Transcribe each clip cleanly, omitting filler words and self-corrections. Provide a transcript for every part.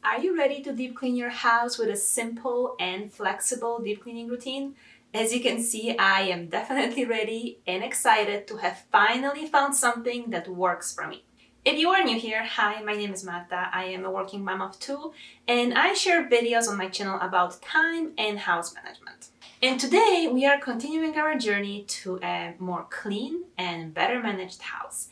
Are you ready to deep clean your house with a simple and flexible deep cleaning routine? As you can see, I am definitely ready and excited to have finally found something that works for me. If you are new here, hi, my name is Marta. I am a working mom of two, and I share videos on my channel about time and house management. And today we are continuing our journey to a more clean and better managed house.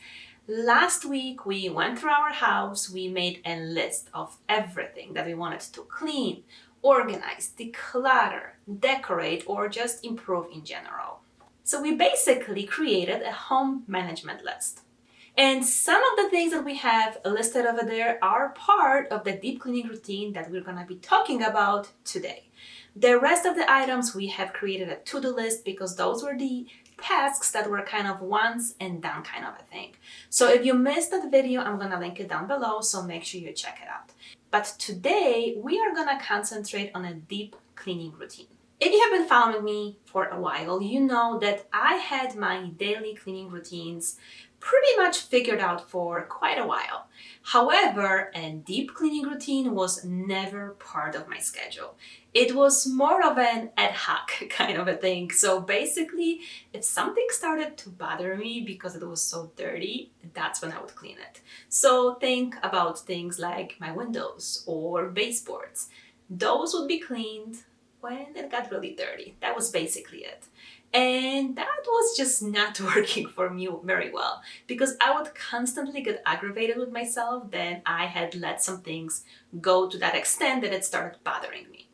Last week we went through our house, we made a list of everything that we wanted to clean, organize, declutter, decorate, or just improve in general. So we basically created a home management list. And some of the things that we have listed over there are part of the deep cleaning routine that we're going to be talking about today. The rest of the items we have created a to-do list because those were the tasks that were kind of once and done kind of a thing. So if you missed that video, I'm going to link it down below, so make sure you check it out. But today we are going to concentrate on a deep cleaning routine. If you have been following me for a while, you know that I had my daily cleaning routines pretty much figured out for quite a while. However, a deep cleaning routine was never part of my schedule. It was more of an ad hoc kind of a thing. So basically, if something started to bother me because it was so dirty, that's when I would clean it. So think about things like my windows or baseboards. Those would be cleaned when it got really dirty. That was basically it. And that was just not working for me very well because I would constantly get aggravated with myself that I had let some things go to that extent that it started bothering me.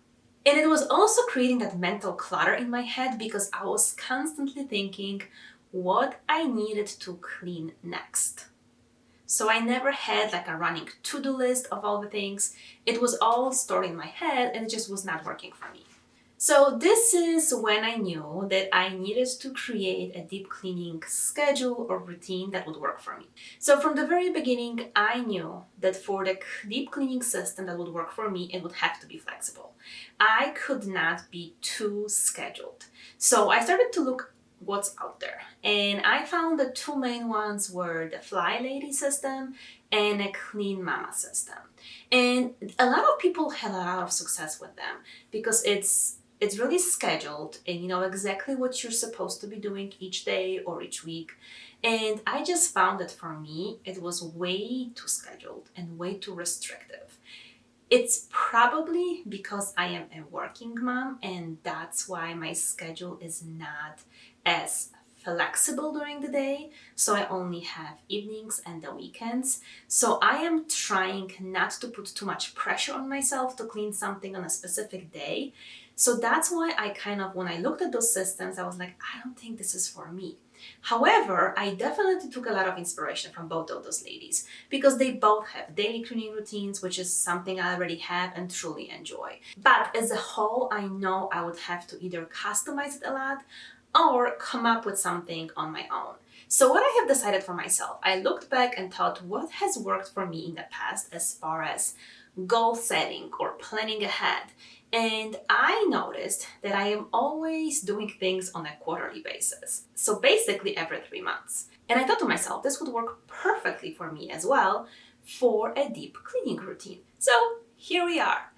And it was also creating that mental clutter in my head because I was constantly thinking what I needed to clean next. So I never had like a running to-do list of all the things. It was all stored in my head and it just was not working for me. So this is when I knew that I needed to create a deep cleaning schedule or routine that would work for me. So from the very beginning, I knew that for the deep cleaning system that would work for me, it would have to be flexible. I could not be too scheduled. So I started to look what's out there. And I found the two main ones were the Fly Lady system and a Clean Mama system. And a lot of people had a lot of success with them because it's really scheduled and you know exactly what you're supposed to be doing each day or each week. And I just found that for me, it was way too scheduled and way too restrictive. It's probably because I am a working mom and that's why my schedule is not as flexible during the day. So I only have evenings and the weekends. So I am trying not to put too much pressure on myself to clean something on a specific day. So that's why I when I looked at those systems, I was like, I don't think this is for me. However, I definitely took a lot of inspiration from both of those ladies because they both have daily cleaning routines, which is something I already have and truly enjoy. But as a whole, I know I would have to either customize it a lot or come up with something on my own. So what I have decided for myself, I looked back and thought what has worked for me in the past as far as goal setting or planning ahead. And I noticed that I am always doing things on a quarterly basis. So basically every 3 months. And I thought to myself, this would work perfectly for me as well for a deep cleaning routine. So here we are.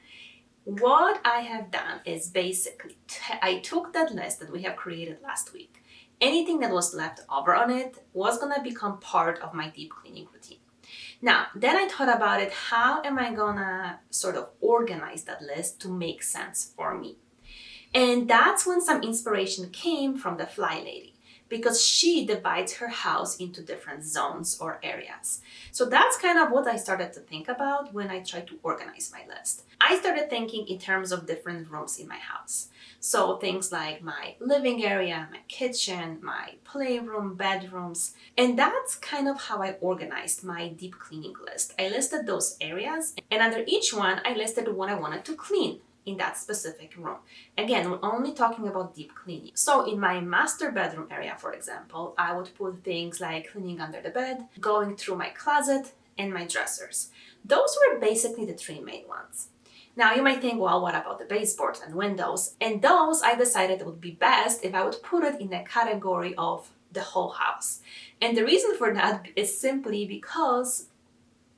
What I have done is basically, I took that list that we have created last week. Anything that was left over on it was gonna become part of my deep cleaning routine. Now, then I thought about it, how am I gonna sort of organize that list to make sense for me? And that's when some inspiration came from the Fly Lady, because she divides her house into different zones or areas. So that's kind of what I started to think about when I tried to organize my list. I started thinking in terms of different rooms in my house. So things like my living area, my kitchen, my playroom, bedrooms. And that's kind of how I organized my deep cleaning list. I listed those areas and under each one, I listed what I wanted to clean in that specific room. Again, we're only talking about deep cleaning. So in my master bedroom area, for example, I would put things like cleaning under the bed, going through my closet, and my dressers. Those were basically the three main ones. Now you might think, well, what about the baseboards and windows? And those I decided it would be best if I would put it in the category of the whole house. And the reason for that is simply because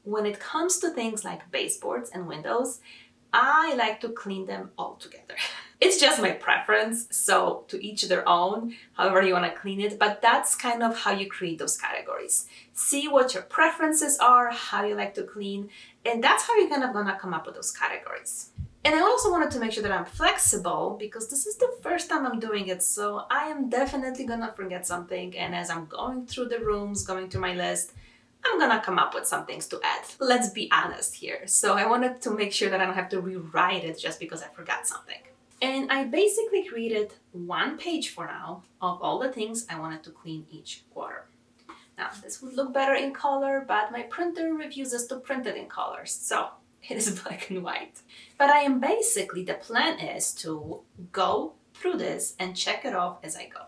when it comes to things like baseboards and windows, I like to clean them all together. It's just my preference, so to each their own, however you want to clean it, but that's kind of how you create those categories. See what your preferences are, how you like to clean, and that's how you're kind of gonna come up with those categories. And I also wanted to make sure that I'm flexible because this is the first time I'm doing it, so I am definitely gonna forget something, and as I'm going through the rooms, going through my list, I'm gonna come up with some things to add. Let's be honest here. So I wanted to make sure that I don't have to rewrite it just because I forgot something. And I basically created one page for now of all the things I wanted to clean each quarter. Now, this would look better in color, but my printer refuses to print it in colors, so it is black and white. But the plan is to go through this and check it off as I go.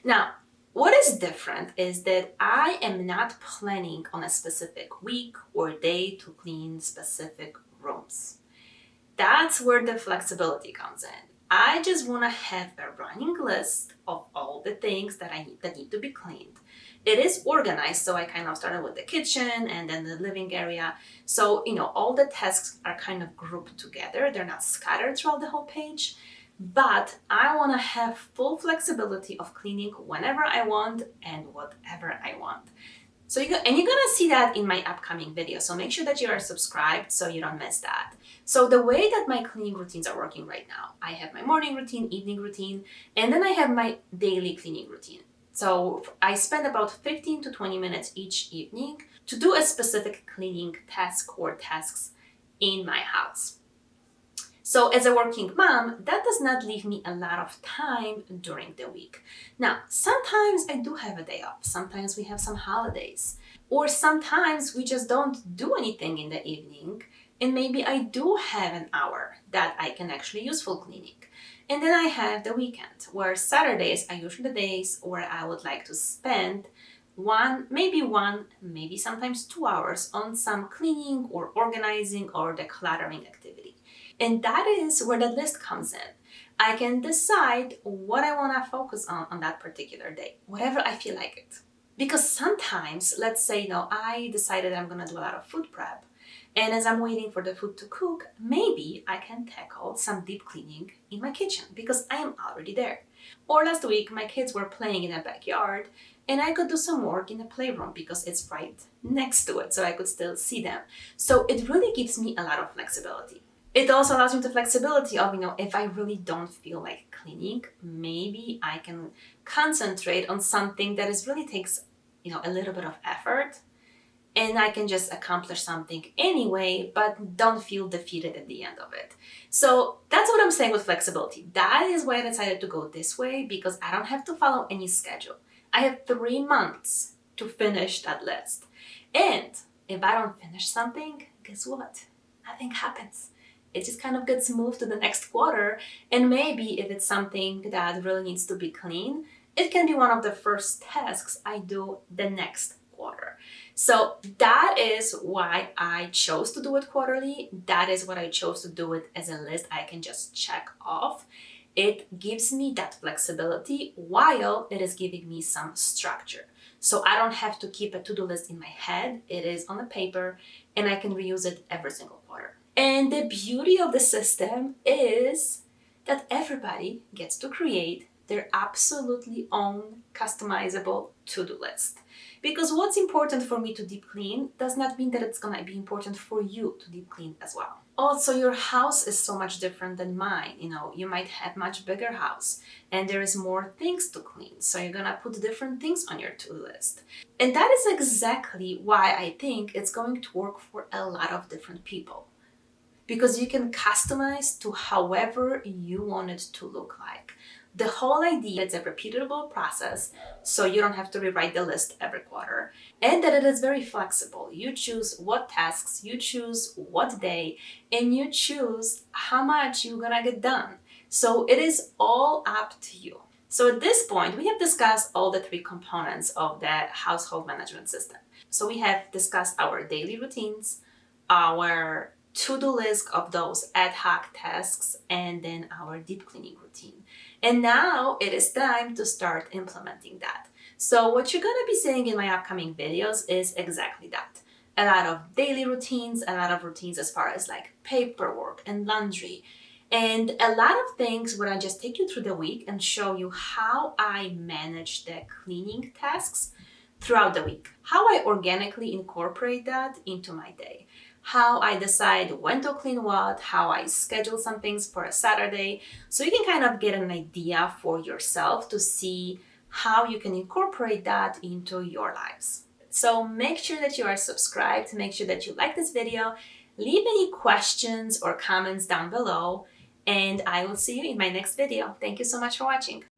Now, what is different is that I am not planning on a specific week or day to clean specific rooms. That's where the flexibility comes in. I just want to have a running list of all the things that need to be cleaned. It is organized, so I kind of started with the kitchen and then the living area. So, all the tasks are kind of grouped together. They're not scattered throughout the whole page. But I want to have full flexibility of cleaning whenever I want and whatever I want. So you're gonna see that in my upcoming video. So make sure that you are subscribed so you don't miss that. So the way that my cleaning routines are working right now, I have my morning routine, evening routine, and then I have my daily cleaning routine. So I spend about 15 to 20 minutes each evening to do a specific cleaning task or tasks in my house. So as a working mom, that does not leave me a lot of time during the week. Now, sometimes I do have a day off. Sometimes we have some holidays. Or sometimes we just don't do anything in the evening. And maybe I do have an hour that I can actually use for cleaning. And then I have the weekend, where Saturdays are usually the days where I would like to spend maybe sometimes 2 hours on some cleaning or organizing or decluttering activity. And that is where the list comes in. I can decide what I want to focus on that particular day, whatever I feel like it. Because sometimes, let's say, I decided I'm going to do a lot of food prep. And as I'm waiting for the food to cook, maybe I can tackle some deep cleaning in my kitchen because I am already there. Or last week, my kids were playing in the backyard and I could do some work in the playroom because it's right next to it, so I could still see them. So it really gives me a lot of flexibility. It also allows me the flexibility of, if I really don't feel like cleaning, maybe I can concentrate on something that really takes, a little bit of effort, and I can just accomplish something anyway, but don't feel defeated at the end of it. So that's what I'm saying with flexibility. That is why I decided to go this way, because I don't have to follow any schedule. I have 3 months to finish that list. And if I don't finish something, guess what? Nothing happens. It just kind of gets moved to the next quarter. And maybe if it's something that really needs to be clean, it can be one of the first tasks I do the next quarter. So that is why I chose to do it quarterly. That is what I chose to do it as a list I can just check off. It gives me that flexibility while it is giving me some structure. So I don't have to keep a to-do list in my head. It is on the paper and I can reuse it every single quarter. And the beauty of the system is that everybody gets to create their absolutely own customizable to-do list. Because what's important for me to deep clean does not mean that it's gonna be important for you to deep clean as well. Also, your house is so much different than mine. You might have much bigger house and there is more things to clean. So you're gonna put different things on your to-do list. And that is exactly why I think it's going to work for a lot of different people. Because you can customize to however you want it to look like. The whole idea is a repeatable process, so you don't have to rewrite the list every quarter, and that it is very flexible. You choose what tasks, you choose what day, and you choose how much you're gonna get done. So it is all up to you. So at this point, we have discussed all the 3 components of the household management system. So we have discussed our daily routines, our to-do list of those ad hoc tasks, and then our deep cleaning routine. And now it is time to start implementing that. So what you're going to be seeing in my upcoming videos is exactly that. a lot of daily routines, a lot of routines as far as like paperwork and laundry, and a lot of things where I just take you through the week and show you how I manage the cleaning tasks throughout the week, how I organically incorporate that into my day, how I decide when to clean what, how I schedule some things for a Saturday, so you can kind of get an idea for yourself to see how you can incorporate that into your lives. So make sure that you are subscribed, make sure that you like this video, leave any questions or comments down below, and I will see you in my next video. Thank you so much for watching.